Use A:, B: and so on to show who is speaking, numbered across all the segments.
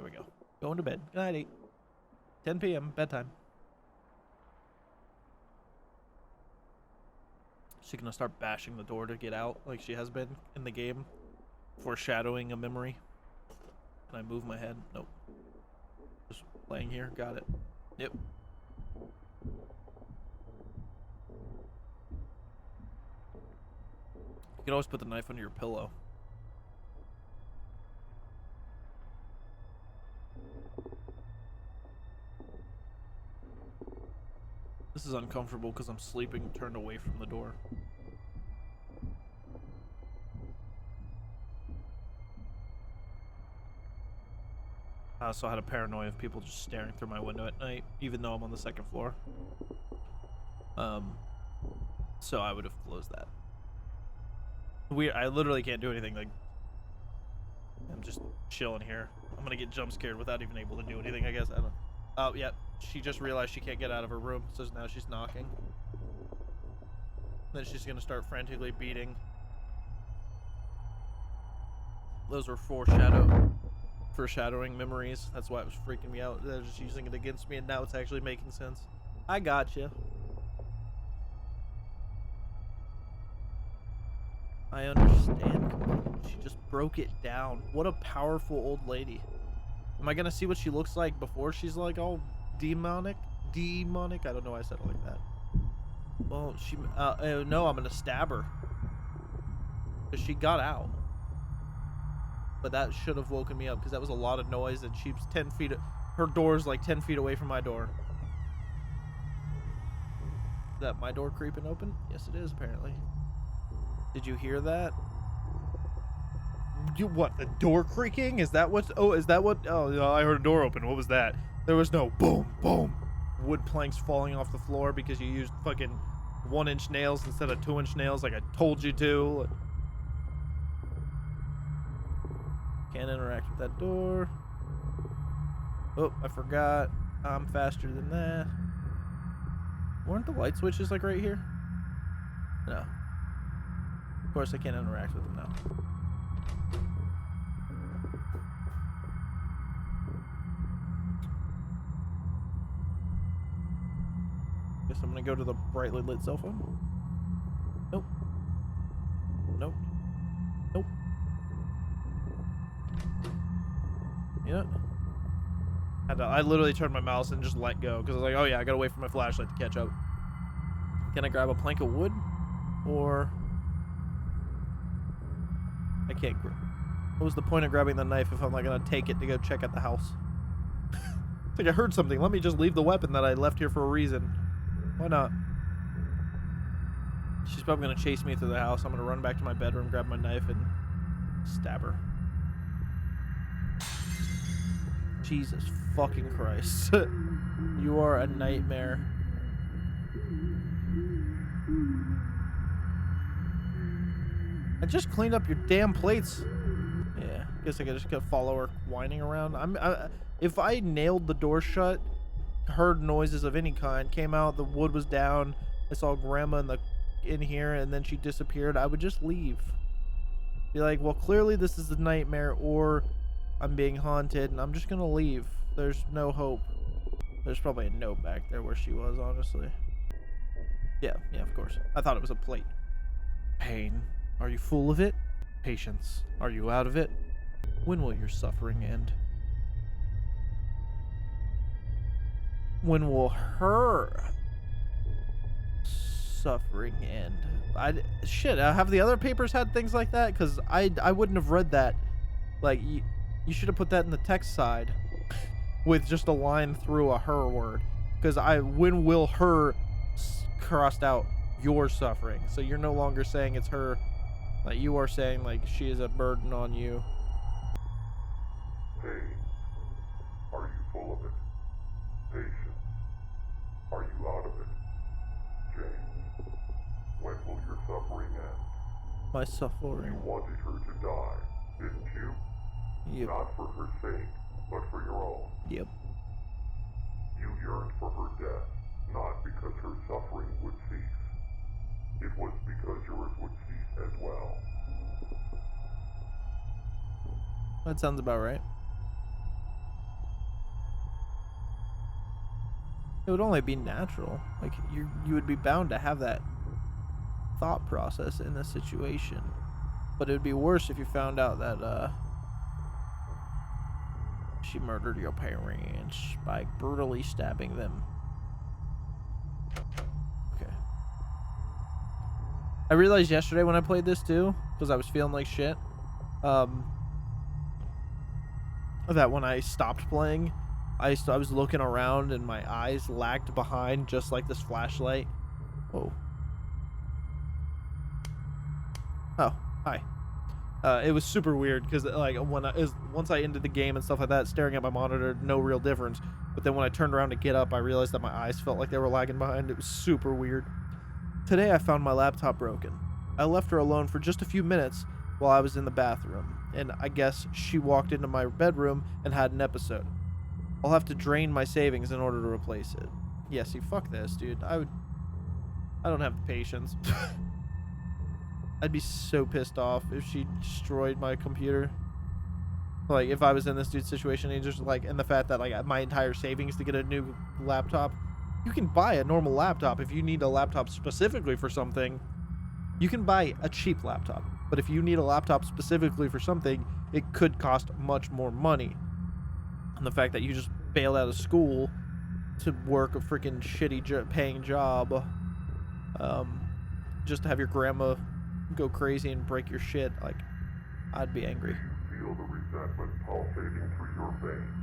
A: There we go. Going to bed. Good night, 8. 10 p.m. bedtime. She's gonna start bashing the door to get out like she has been in the game, foreshadowing a memory. Can I move my head? Nope. Just laying here. Got it. Yep. You can always put the knife under your pillow. This is uncomfortable because I'm sleeping turned away from the door. I also had a paranoia of people just staring through my window at night, even though I'm on the second floor. So I would have closed that. I literally can't do anything. Like, I'm just chilling here. I'm gonna get jump scared without even able to do anything, I guess. I don't. Oh, yeah. She just realized she can't get out of her room, so now she's knocking. Then she's gonna start frantically beating. Those were foreshadowing memories. That's why it was freaking me out. They're just using it against me, and now it's actually making sense. I gotcha. I understand. She just broke it down. What a powerful old lady. Am I gonna see what she looks like before she's like all demonic? Demonic? I don't know why I said it like that. Well, she, no, I'm gonna stab her. Because she got out. But that should have woken me up because that was a lot of noise and she's 10 feet, her door's like 10 feet away from my door. Is that my door creeping open? Yes, it is, apparently. Did you hear that? What, the door creaking? Is that what? Oh, is that what? Oh, I heard a door open. What was that? There was no boom, boom. Wood planks falling off the floor because you used fucking 1-inch nails instead of 2-inch nails like I told you to. Can't interact with that door. Oh, I forgot. I'm faster than that. Weren't the light switches like right here? No. Of course I can't interact with them now. Guess I'm gonna go to the brightly lit cell phone. Nope. Nope. Nope. Yeah. I literally turned my mouse and just let go because I was like, oh yeah, I gotta wait for my flashlight to catch up. Can I grab a plank of wood? Or I can't. What was the point of grabbing the knife if I'm not gonna take it to go check out the house? It's like I heard something. Let me just leave the weapon that I left here for a reason. Why not? She's probably gonna chase me through the house. I'm gonna run back to my bedroom, grab my knife, and stab her. Jesus fucking Christ. You are a nightmare. I just cleaned up your damn plates. Yeah, guess I just gotta follow her whining around. If I nailed the door shut, heard noises of any kind, came out, the wood was down, I saw grandma in here, and then she disappeared, I would just leave. Be like, well, clearly this is a nightmare, or I'm being haunted, and I'm just gonna leave. There's no hope. There's probably a note back there where she was, honestly. Yeah, of course. I thought it was a plate. Pain. Are you full of it? Patience. Are you out of it? When will your suffering end? When will her suffering end? Shit, have the other papers had things like that? Because I wouldn't have read that. Like, you should have put that in the text side with just a line through a her word. Because when will her crossed out your suffering? So you're no longer saying it's her. Like, you are saying, like, she is a burden on you.
B: Pain. Are you full of it? Patience. Are you out of it? James. When will your suffering end?
A: My suffering.
B: You wanted her to die, didn't you?
A: Yep.
B: Not for her sake, but for your own.
A: Yep.
B: You yearned for her death, not because her suffering would cease. It was because yours would cease as well.
A: That sounds about right. It would only be natural. Like, you would be bound to have that thought process in this situation. But it would be worse if you found out that, she murdered your parents by brutally stabbing them. Okay. I realized yesterday when I played this too, because I was feeling like shit, that when I stopped playing, I was looking around and my eyes lagged behind just like this flashlight. Whoa. Oh, hi. It was super weird because like once I ended the game and stuff like that, staring at my monitor, no real difference. But then when I turned around to get up, I realized that my eyes felt like they were lagging behind. It was super weird. Today I found my laptop broken. I left her alone for just a few minutes while I was in the bathroom, and I guess she walked into my bedroom and had an episode. I'll have to drain my savings in order to replace it. Yeah, see, fuck this, dude. I don't have the patience. I'd be so pissed off if she destroyed my computer. Like, if I was in this dude's situation, and just like, and the fact that like my entire savings to get a new laptop. You can buy a normal laptop if you need a laptop specifically for something. You can buy a cheap laptop, but if you need a laptop specifically for something, it could cost much more money. And the fact that you just bailed out of school to work a freaking shitty paying job, just to have your grandma go crazy and break your shit, like, I'd be angry.
B: Do you feel the resentment pulsating through your veins?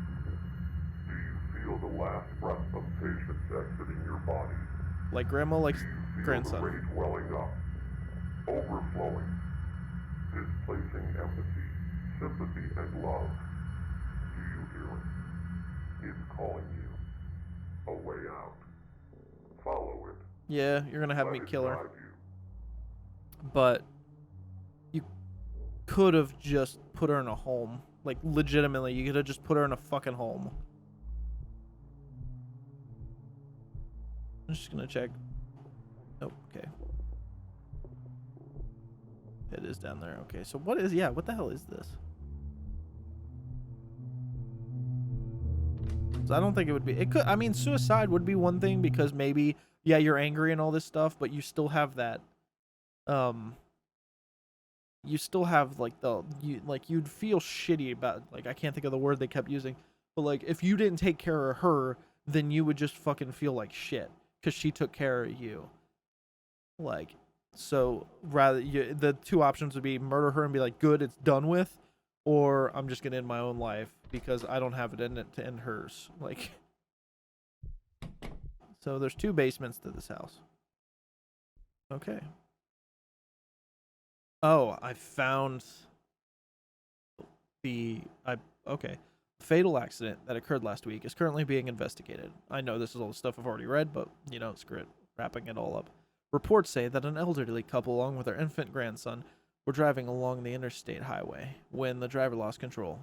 B: Do you feel the last breath of patience exiting your body?
A: Like grandma likes grandson.
B: Do you feel the rage welling up, overflowing, displacing empathy, sympathy, and love? Do you hear it? It's calling you. A way out. Follow it.
A: Yeah, you're gonna have
B: Let
A: me
B: it
A: kill her.
B: guide you.
A: But you could have just put her in a home. Like, legitimately, you could have just put her in a fucking home. I'm just gonna check. Oh, okay. It is down there. Okay, so what is... Yeah, what the hell is this? So I don't think it would be... It could... I mean, suicide would be one thing because maybe... Yeah, you're angry and all this stuff, but you still have that... You still have, like, you'd feel shitty about... Like, I can't think of the word they kept using. But, like, if you didn't take care of her, then you would just fucking feel like shit. Because she took care of you. Like... So rather, the two options would be murder her and be like, good, it's done with, or I'm just gonna end my own life because I don't have it in it to end hers. Like, so there's two basements to this house. Okay. Oh, I found okay. Fatal accident that occurred last week is currently being investigated. I know this is all the stuff I've already read, but you know, screw it, wrapping it all up. Reports say that an elderly couple, along with their infant grandson, were driving along the interstate highway when the driver lost control.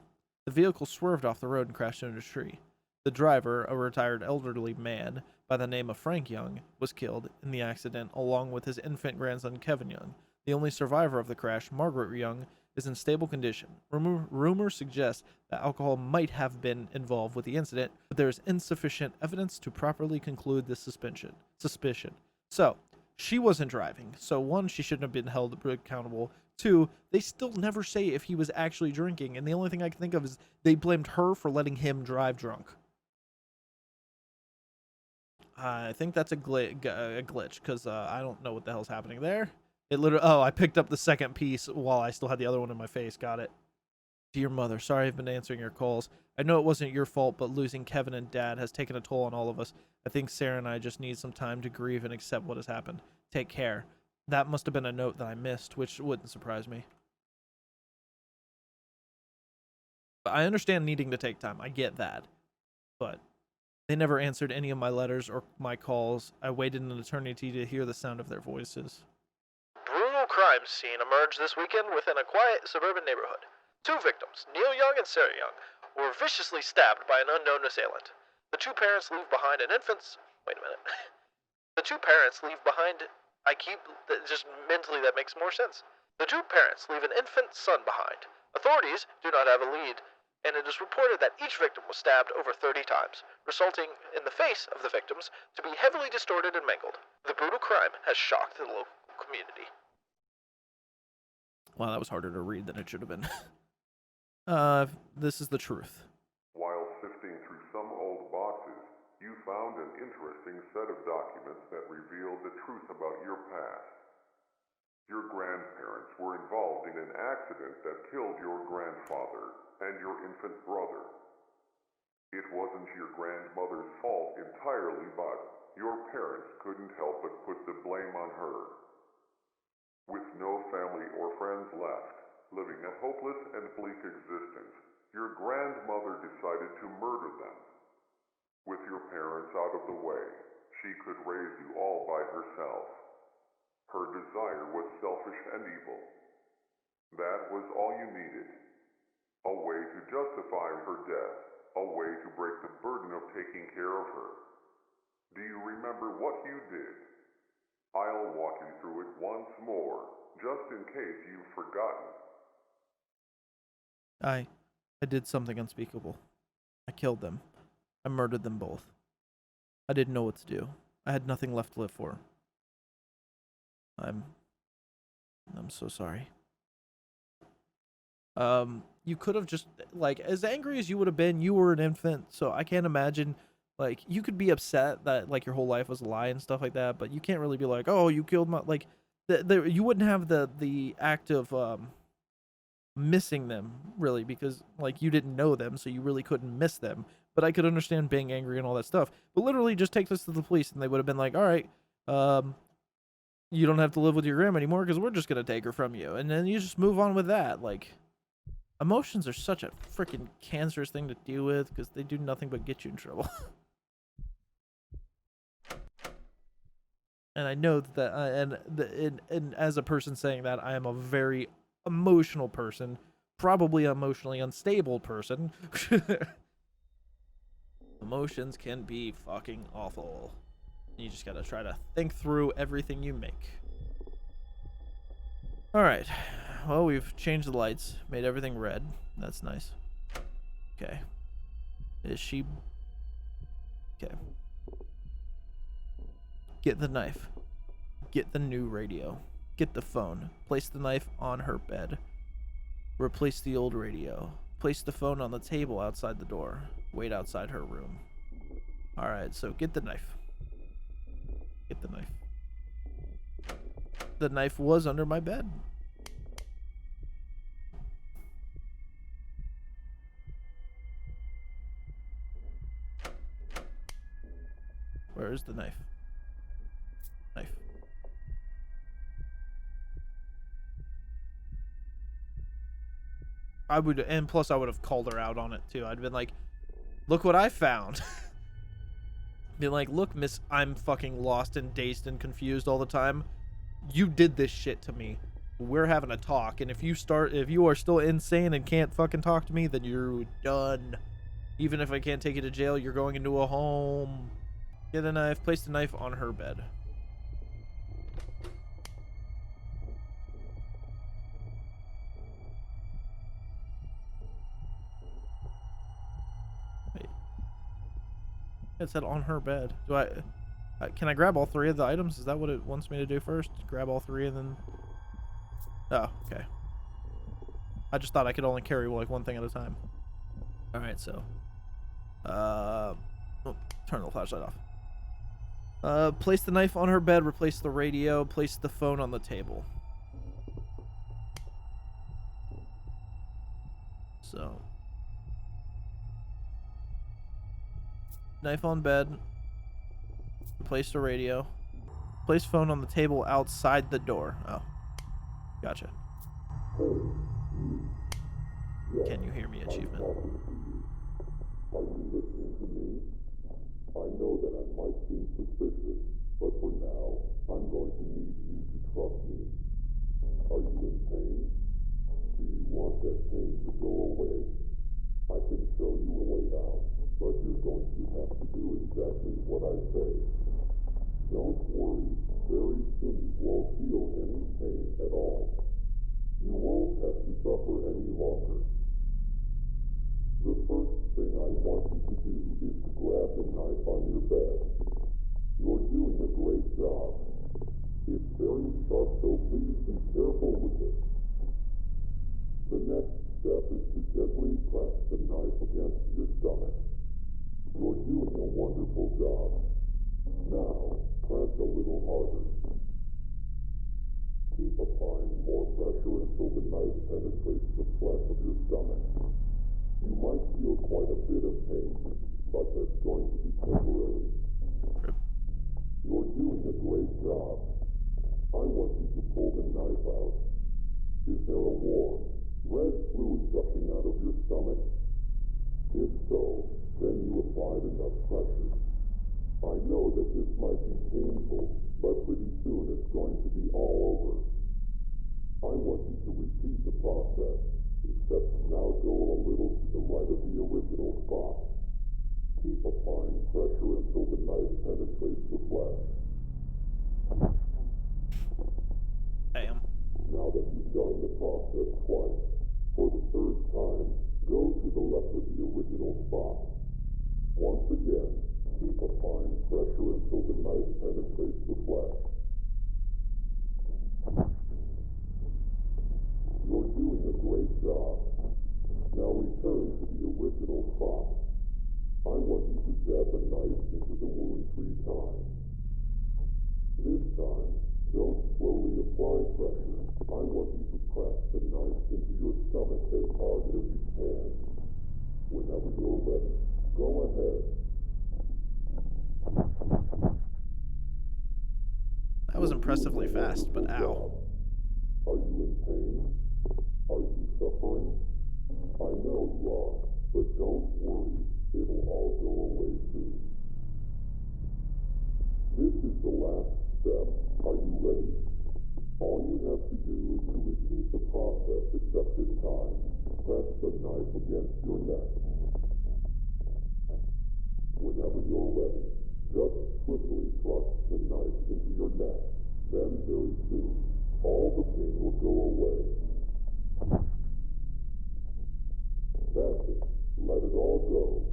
A: The vehicle swerved off the road and crashed into a tree. The driver, a retired elderly man by the name of Frank Young, was killed in the accident along with his infant grandson Kevin Young. The only survivor of the crash, Margaret Young, is in stable condition. Rumors suggest that alcohol might have been involved with the incident, but there is insufficient evidence to properly conclude this suspicion. So, she wasn't driving. So, one, she shouldn't have been held accountable. Two, they still never say if he was actually drinking, and the only thing I can think of is they blamed her for letting him drive drunk. I think that's a glitch, because I don't know what the hell's happening there. It literally... Oh, I picked up the second piece while I still had the other one in my face. Got it. Dear mother, sorry I've been answering your calls. I know it wasn't your fault, but losing Kevin and Dad has taken a toll on all of us. I think Sarah and I just need some time to grieve and accept what has happened. Take care. That must have been a note that I missed, which wouldn't surprise me. But I understand needing to take time. I get that. But they never answered any of my letters or my calls. I waited an eternity to hear the sound of their voices. Brutal crime scene emerged this weekend within a quiet suburban neighborhood. Two victims, Neil Young and Sarah Young, were viciously stabbed by an unknown assailant. The two parents leave behind an infant's... Wait a minute. The two parents leave behind... Just mentally that makes more sense. The two parents leave an infant son behind. Authorities do not have a lead and it is reported that each victim was stabbed over 30 times, resulting in the face of the victims to be heavily distorted and mangled. The brutal crime has shocked the local community. Wow, that was harder to read than it should have been. This is the truth.
B: While sifting through some old boxes, you found an interesting set of documents that revealed the truth about your past. Your grandparents were involved in an accident that killed your grandfather and your infant brother. It wasn't your grandmother's fault entirely, but your parents couldn't help but put the blame on her. With no family or friends left, living a hopeless and bleak existence, your grandmother decided to murder them. With your parents out of the way, she could raise you all by herself. Her desire was selfish and evil. That was all you needed. A way to justify her death, a way to break the burden of taking care of her. Do you remember what you did? I'll walk you through it once more, just in case you've forgotten.
A: I did something unspeakable. I killed them. I murdered them both. I didn't know what to do. I had nothing left to live for. I'm so sorry. You could have just, like, as angry as you would have been, you were an infant, so I can't imagine, like, you could be upset that, like, your whole life was a lie and stuff like that, but you can't really be like, oh, you killed my, like, you wouldn't have the act of, missing them, really, because, like, you didn't know them, so you really couldn't miss them, but I could understand being angry and all that stuff, but literally just take this to the police, and they would have been like, all right, you don't have to live with your grandma anymore, because we're just gonna take her from you, and then you just move on with that, like... Emotions are such a freaking cancerous thing to deal with because they do nothing but get you in trouble. And I know that, and as a person saying that, I am a very emotional person, probably emotionally unstable person. Emotions can be fucking awful. You just gotta try to think through everything you make. Alright. Well, we've changed the lights, made everything red. That's nice. Okay. Is she... Okay. Get the knife. Get the new radio. Get the phone. Place the knife on her bed. Replace the old radio. Place the phone on the table outside the door. Wait outside her room. Alright, so get the knife. Get the knife. The knife was under my bed. Where is the knife? Knife. I would, and plus I would have called her out on it too. I'd been like, look what I found. Be like, look, miss, I'm fucking lost and dazed and confused all the time. You did this shit to me. We're having a talk, and if you are still insane and can't fucking talk to me, then you're done. Even if I can't take you to jail, you're going into a home. Get a knife. Place the knife on her bed. Wait. It said on her bed. Do I... can I grab all three of the items? Is that what it wants me to do first? Grab all three and then... Oh, okay. I just thought I could only carry, like, one thing at a time. Alright, so... oh, turn the flashlight off. Place the knife on her bed, replace the radio, place the phone on the table. So. Knife on bed. Replace the radio. Place phone on the table outside the door. Oh. Gotcha. Can you hear me? Achievement.
B: I know that I might seem suspicious, but for now, I'm going to need you to trust me. Are you in pain? Do you want that pain to go away? I can show you a way out, but you're going to have to do exactly what I say. Don't worry, very soon you won't feel any pain at all. You won't have to suffer any longer. first thing I want you to do is to grab the knife on your bed. You're doing a great job. It's very sharp, so please be careful with it. The next step is to gently press the knife against your stomach. You're doing a wonderful job. Now, press a little harder. Keep applying more pressure until the knife penetrates the flesh of your stomach. You might feel quite a bit of pain, but that's going to be temporary. You're doing a great job. I want you to pull the knife out. Is there a warm, red fluid gushing out of your stomach? If so, then you applied enough pressure. I know that this might be painful, but pretty soon it's going to be all over. I want you to repeat the process, except now go a little to the right of the original spot. Keep applying pressure until the knife penetrates the flesh.
A: Damn.
B: Now that you've done the process twice, for the third time, go to the left of the original spot. Once again, keep applying pressure until the knife penetrates the flesh. You're doing a great job. Now return to the original spot. I want you to jab the knife into the wound 3 times. This time, don't slowly apply pressure. I want you to press the knife into your stomach as hard as you can. Whenever you're ready, go ahead.
A: That was impressively fast, but ow.
B: Are you in pain? Are you suffering? I know you are, but don't worry. It'll all go away soon. This is the last step. Are you ready? All you have to do is to repeat the process, except this time, press the knife against your neck. Whenever you're ready, just swiftly thrust the knife into your neck. Then very soon, all the pain will go away. That's it. Let it all go.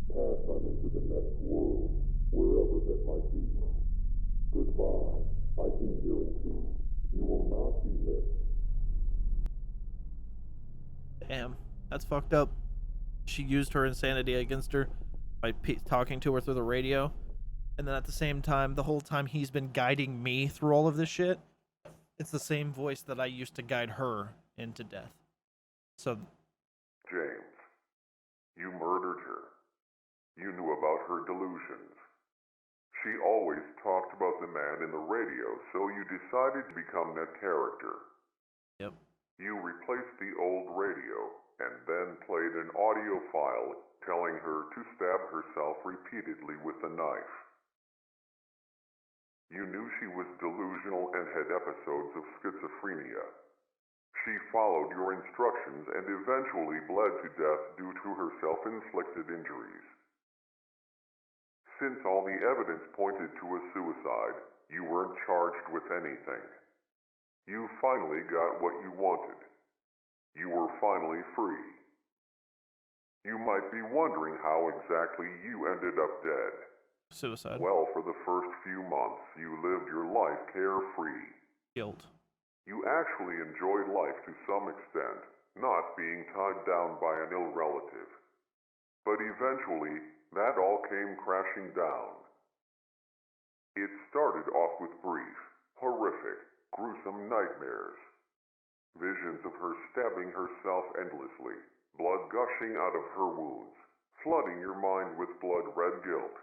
B: Pass on into the next world, wherever that might be. Goodbye. I can guarantee you will not be missed.
A: Damn. That's fucked up. She used her insanity against her by talking to her through the radio. And then at the same time, the whole time he's been guiding me through all of this shit, it's the same voice that I used to guide her into death. So,
B: James, you murdered her. You knew about her delusions. She always talked about the man in the radio, so you decided to become that character.
A: yep.
B: You replaced the old radio, and then played an audio file telling her to stab herself repeatedly with a knife. You knew she was delusional and had episodes of schizophrenia. She followed your instructions and eventually bled to death due to her self-inflicted injuries. Since all the evidence pointed to a suicide, you weren't charged with anything. You finally got what you wanted. You were finally free. You might be wondering how exactly you ended up dead.
A: Suicide.
B: Well, for the first few months, you lived your life carefree.
A: Guilt.
B: You actually enjoyed life to some extent, not being tied down by an ill relative. But eventually, that all came crashing down. It started off with brief, horrific, gruesome nightmares. Visions of her stabbing herself endlessly, blood gushing out of her wounds, flooding your mind with blood-red guilt.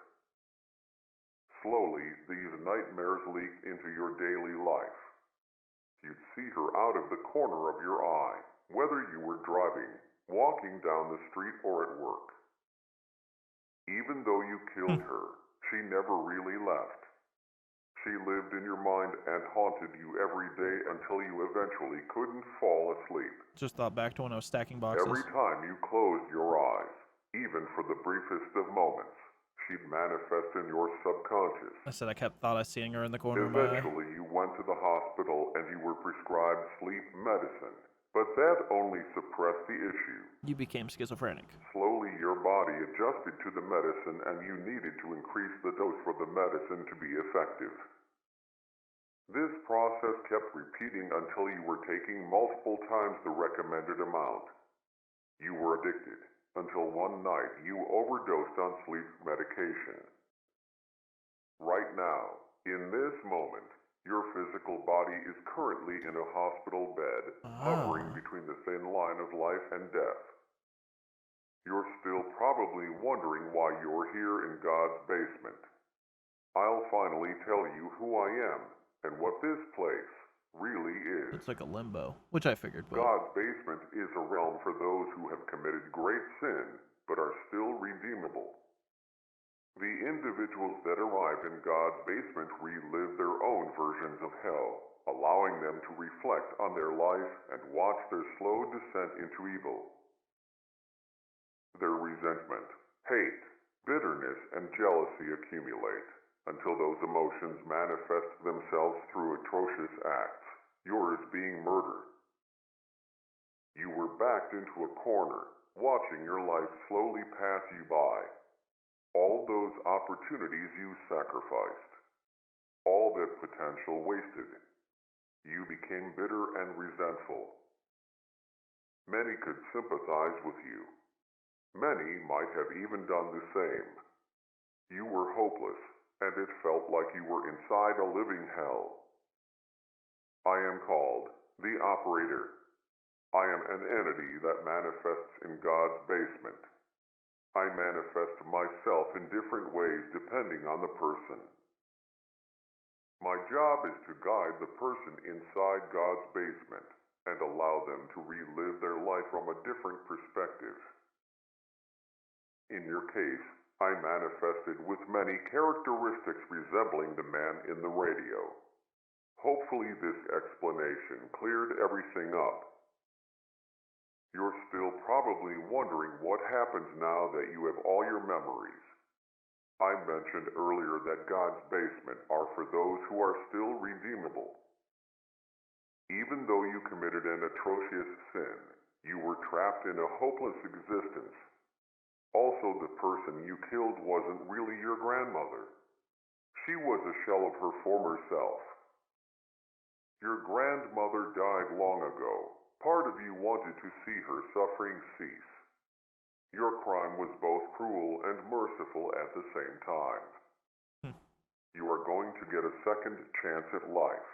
B: Slowly, these nightmares leaked into your daily life. You'd see her out of the corner of your eye, whether you were driving, walking down the street, or at work. Even though you killed her, she never really left. She lived in your mind and haunted you every day until you eventually couldn't fall asleep.
A: Just thought back to when I was stacking boxes.
B: Every time you closed your eyes, even for the briefest of moments, she'd manifest in your subconscious.
A: I said I thought I seeing her in the corner of my eye.
B: Eventually, you went to the hospital and you were prescribed sleep medicine, but that only suppressed the issue.
A: You became schizophrenic.
B: Slowly body adjusted to the medicine and you needed to increase the dose for the medicine to be effective. This process kept repeating until you were taking multiple times the recommended amount. You were addicted until one night you overdosed on sleep medication. Right now, in this moment, your physical body is currently in a hospital bed, hovering between the thin line of life and death. You're still probably wondering why you're here in God's basement. I'll finally tell you who I am and what this place really is.
A: It's like a limbo, which I figured. But
B: God's basement is a realm for those who have committed great sin but are still redeemable. The individuals that arrived in God's basement relive their own versions of hell, allowing them to reflect on their life and watch their slow descent into evil. Their resentment, hate, bitterness, and jealousy accumulate until those emotions manifest themselves through atrocious acts, yours being murder. You were backed into a corner, watching your life slowly pass you by. All those opportunities you sacrificed. All that potential wasted. You became bitter and resentful. Many could sympathize with you. Many might have even done the same. You were hopeless, and it felt like you were inside a living hell. I am called the Operator. I am an entity that manifests in God's basement. I manifest myself in different ways depending on the person. My job is to guide the person inside God's basement and allow them to relive their life from a different perspective. In your case, I manifested with many characteristics resembling the man in the radio. Hopefully this explanation cleared everything up. You're still probably wondering what happens now that you have all your memories. I mentioned earlier that God's basement are for those who are still redeemable. Even though you committed an atrocious sin, you were trapped in a hopeless existence. Also, the person you killed wasn't really your grandmother. She was a shell of her former self. Your grandmother died long ago. Part of you wanted to see her suffering cease. Your crime was both cruel and merciful at the same time. You are going to get a second chance at life.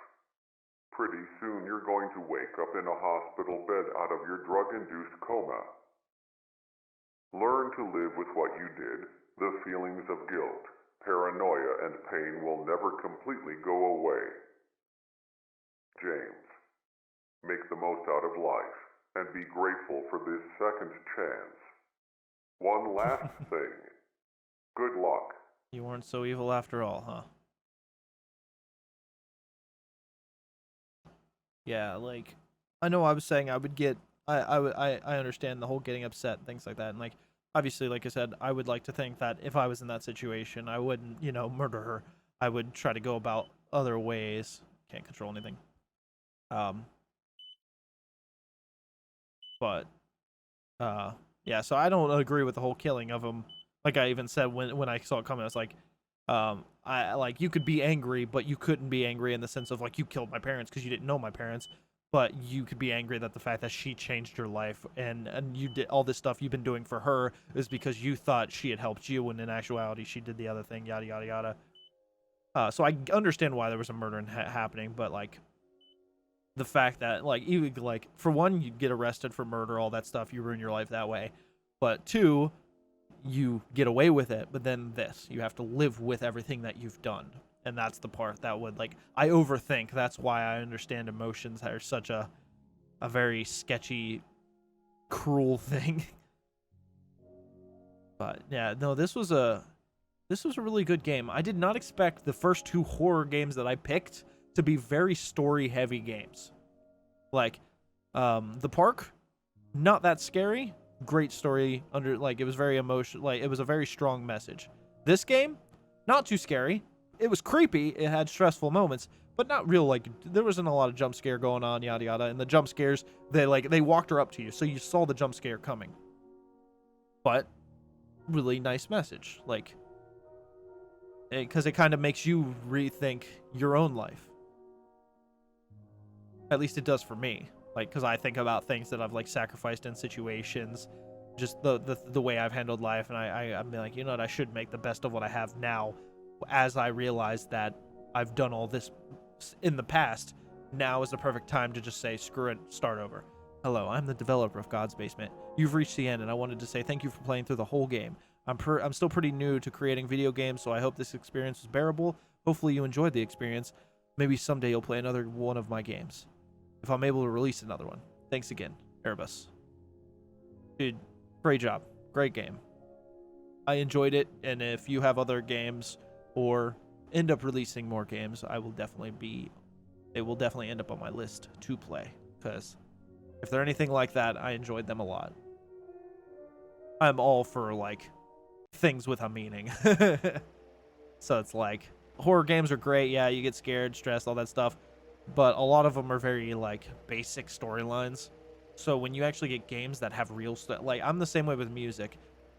B: Pretty soon you're going to wake up in a hospital bed out of your drug-induced coma. Learn to live with what you did. The feelings of guilt, paranoia, and pain will never completely go away. James. Make the most out of life, and be grateful for this second chance. One last thing. Good luck.
A: you weren't so evil after all, huh? Yeah, like, I know I was saying I would get, I understand the whole getting upset and things like that, and like, obviously, like I said, I would like to think that if I was in that situation, I wouldn't, murder her. I would try to go about other ways. Can't control anything. But yeah, so I don't agree with the whole killing of him. Like I even said when I saw it coming, I was like, I like, you could be angry, but you couldn't be angry in the sense of like you killed my parents because you didn't know my parents, but you could be angry that the fact that she changed your life and you did all this stuff you've been doing for her is because you thought she had helped you when in actuality she did the other thing, yada yada yada. So I understand why there was a murder happening, but like, the fact that like, even like, for one, you get arrested for murder, all that stuff, you ruin your life that way, but two, you get away with it, but then you have to live with everything that you've done, and that's the part that would, like, I overthink. That's why I understand emotions are such a very sketchy, cruel thing. But yeah, no, this was a really good game. I did not expect the first two horror games that I picked to be very story heavy games. Like, The Park, not that scary, great story, it was very emotional, like, it was a very strong message. This game, not too scary. It was creepy, it had stressful moments, but not real, like, there wasn't a lot of jump scare going on, yada yada, and the jump scares, they walked her up to you, so you saw the jump scare coming. But really nice message, like, because it kind of makes you rethink your own life. At least it does for me. Like, because I think about things that I've like sacrificed in situations, just the way I've handled life, and I'm like, you know what, I should make the best of what I have now. As I realize that I've done all this in the past, now is the perfect time to just say, screw it, start over. Hello, I'm the developer of God's Basement. You've reached the end, and I wanted to say thank you for playing through the whole game. I'm still pretty new to creating video games, so I hope this experience was bearable. Hopefully you enjoyed the experience. Maybe someday you'll play another one of my games, if I'm able to release another one. Thanks again, Airbus. Dude, great job. Great game. I enjoyed it, and if you have other games or end up releasing more games, they will definitely end up on my list to play, because if they're anything like that, I enjoyed them a lot. I'm all for, like, things with a meaning. So it's like, horror games are great. Yeah, you get scared, stressed, all that stuff. But a lot of them are very, like, basic storylines. So when you actually get games that have real stuff, like, I'm the same way with music.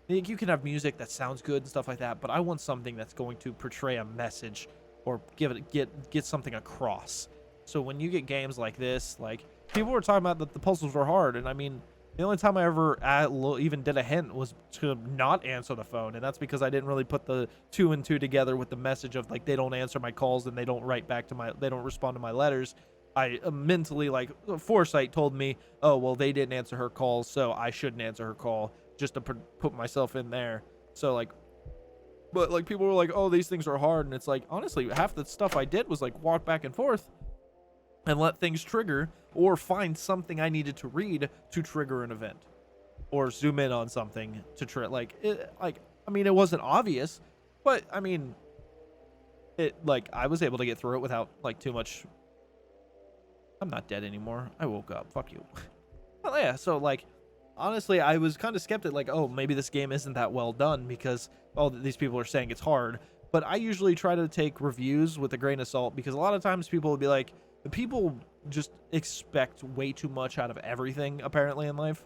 A: Like, you can have music that sounds good and stuff like that, but I want something that's going to portray a message or get something across. So when you get games like this, like, people were talking about that the puzzles were hard, and I mean, the only time I ever even did a hint was to not answer the phone, and that's because I didn't really put the 2 and 2 together with the message of, like, they don't answer my calls and they don't respond to my letters. I mentally, like, foresight told me, oh, well, they didn't answer her calls, so I shouldn't answer her call, just to put myself in there. So, like, but, like, people were like, oh, these things are hard, and it's like, honestly, half the stuff I did was, like, walk back and forth and let things trigger, or find something I needed to read to trigger an event, or zoom in on something to I mean, it wasn't obvious, but I mean, I was able to get through it without, like, too much. I'm not dead anymore. I woke up. Fuck you. Well, yeah, so, like, honestly, I was kind of skeptic, like, oh, maybe this game isn't that well done because all these people are saying it's hard. But I usually try to take reviews with a grain of salt, because a lot of times people will be like, people just expect way too much out of everything, apparently, in life.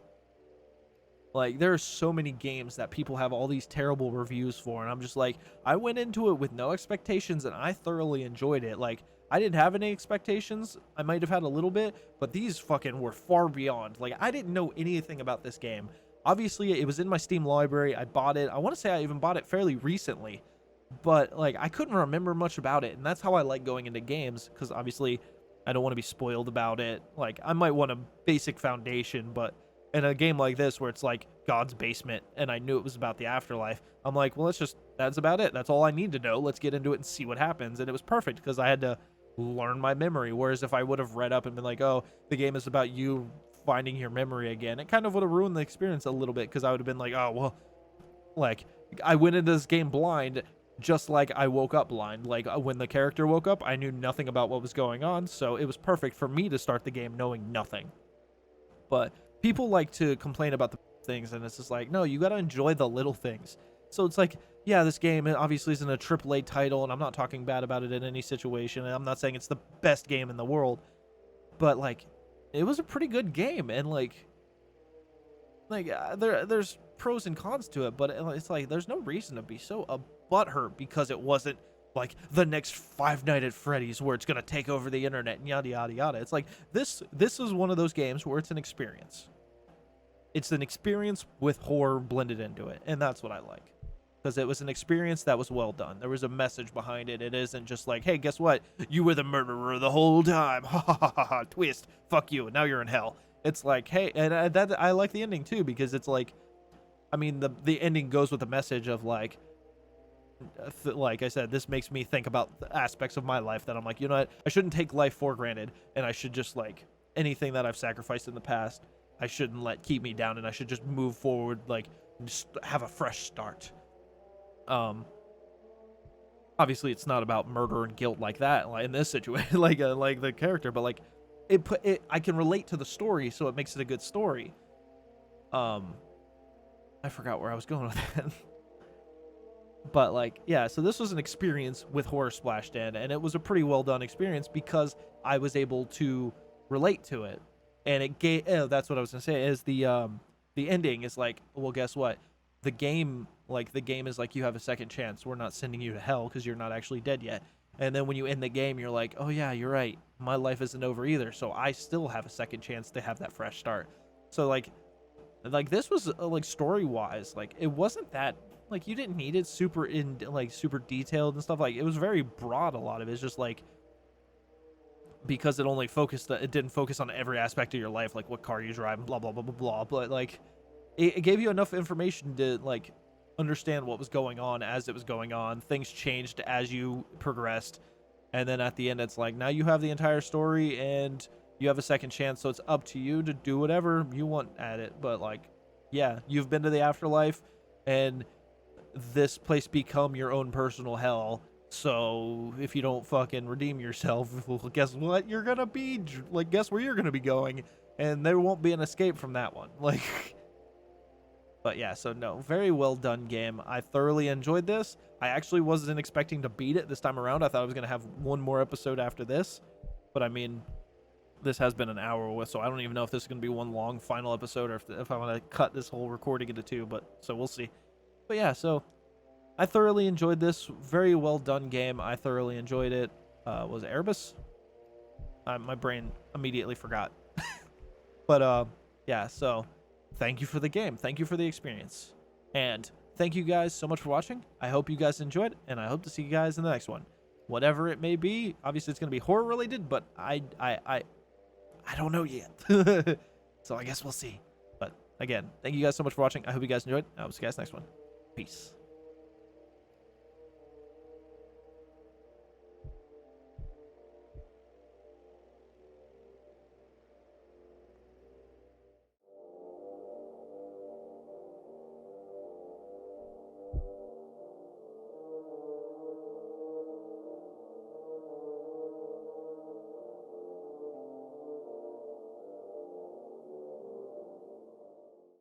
A: Like, there are so many games that people have all these terrible reviews for, and I'm just like, I went into it with no expectations, and I thoroughly enjoyed it. Like, I didn't have any expectations. I might have had a little bit, but these fucking were far beyond. Like, I didn't know anything about this game. Obviously, it was in my Steam library. I bought it. I want to say I even bought it fairly recently, but, like, I couldn't remember much about it, and that's how I like going into games, because obviously I don't want to be spoiled about it. Like, I might want a basic foundation, but in a game like this where it's like God's Basement and I knew it was about the afterlife, I'm like, well, that's about it. That's all I need to know. Let's get into it and see what happens. And it was perfect because I had to learn my memory. Whereas if I would have read up and been like, oh, the game is about you finding your memory again, it kind of would have ruined the experience a little bit, because I would have been like, oh, well, like, I went into this game blind, just like I woke up blind. Like, when the character woke up, I knew nothing about what was going on, so it was perfect for me to start the game knowing nothing. But people like to complain about the things, and it's just like, no, you gotta enjoy the little things. So it's like, yeah, this game obviously isn't a AAA title, and I'm not talking bad about it in any situation, and I'm not saying it's the best game in the world, but, like, it was a pretty good game, and, there's pros and cons to it, but it's like, there's no reason to be so butthurt because it wasn't like the next Five Nights at Freddy's where it's gonna take over the internet and yada yada yada. It's like, this is one of those games where it's an experience. It's an experience with horror blended into it, and that's what I like, because it was an experience that was well done. There was a message behind it. It isn't just like, hey, guess what? You were the murderer the whole time. Ha ha ha ha ha. Twist. Fuck you. Now you're in hell. It's like, hey, and I like the ending too, because it's like, I mean, the ending goes with the message of, like, like I said, this makes me think about the aspects of my life that I'm like, you know what? I shouldn't take life for granted, and I should just, like, anything that I've sacrificed in the past, I shouldn't let keep me down, and I should just move forward, like, just have a fresh start. Obviously it's not about murder and guilt like that, like in this situation, like the character, but, like, I can relate to the story, so it makes it a good story. I forgot where I was going with that. But, like, yeah, so this was an experience with horror splashed in, and it was a pretty well done experience because I was able to relate to it. And it gave, that's what I was gonna say, is the ending is like, well, guess what? the game is like, you have a second chance. We're not sending you to hell because you're not actually dead yet. And then when you end the game, you're like, oh yeah, you're right. My life isn't over either. So I still have a second chance to have that fresh start. So like this was like story wise, like it wasn't that, like you didn't need it super super detailed and stuff. Like it was very broad. A lot of it's just like, because it didn't focus on every aspect of your life, like what car you drive, blah blah blah blah blah. But like it gave you enough information to like understand what was going on as it was going on. Things changed as you progressed, and then at the end, it's like, now you have the entire story and you have a second chance. So it's up to you to do whatever you want at it. But like, yeah, you've been to the afterlife, and this place become your own personal hell. So if you don't fucking redeem yourself, well, guess what? You're gonna be like, guess where you're gonna be going, and there won't be an escape from that one. Like, but yeah, so no, very well done game. I thoroughly enjoyed this. I actually wasn't expecting to beat it this time around. I thought I was gonna have one more episode after this, but I mean, this has been an hour with, so I don't even know if this is gonna be one long final episode, or if I want to cut this whole recording into two. But so we'll see. But yeah, so I thoroughly enjoyed this. Very well done game. I thoroughly enjoyed it. Was it Erebus? My brain immediately forgot. But yeah, so thank you for the game. Thank you for the experience. And thank you guys so much for watching. I hope you guys enjoyed, and I hope to see you guys in the next one. Whatever it may be. Obviously, it's going to be horror related, but I don't know yet. So I guess we'll see. But again, thank you guys so much for watching. I hope you guys enjoyed. I will see you guys next one. Peace.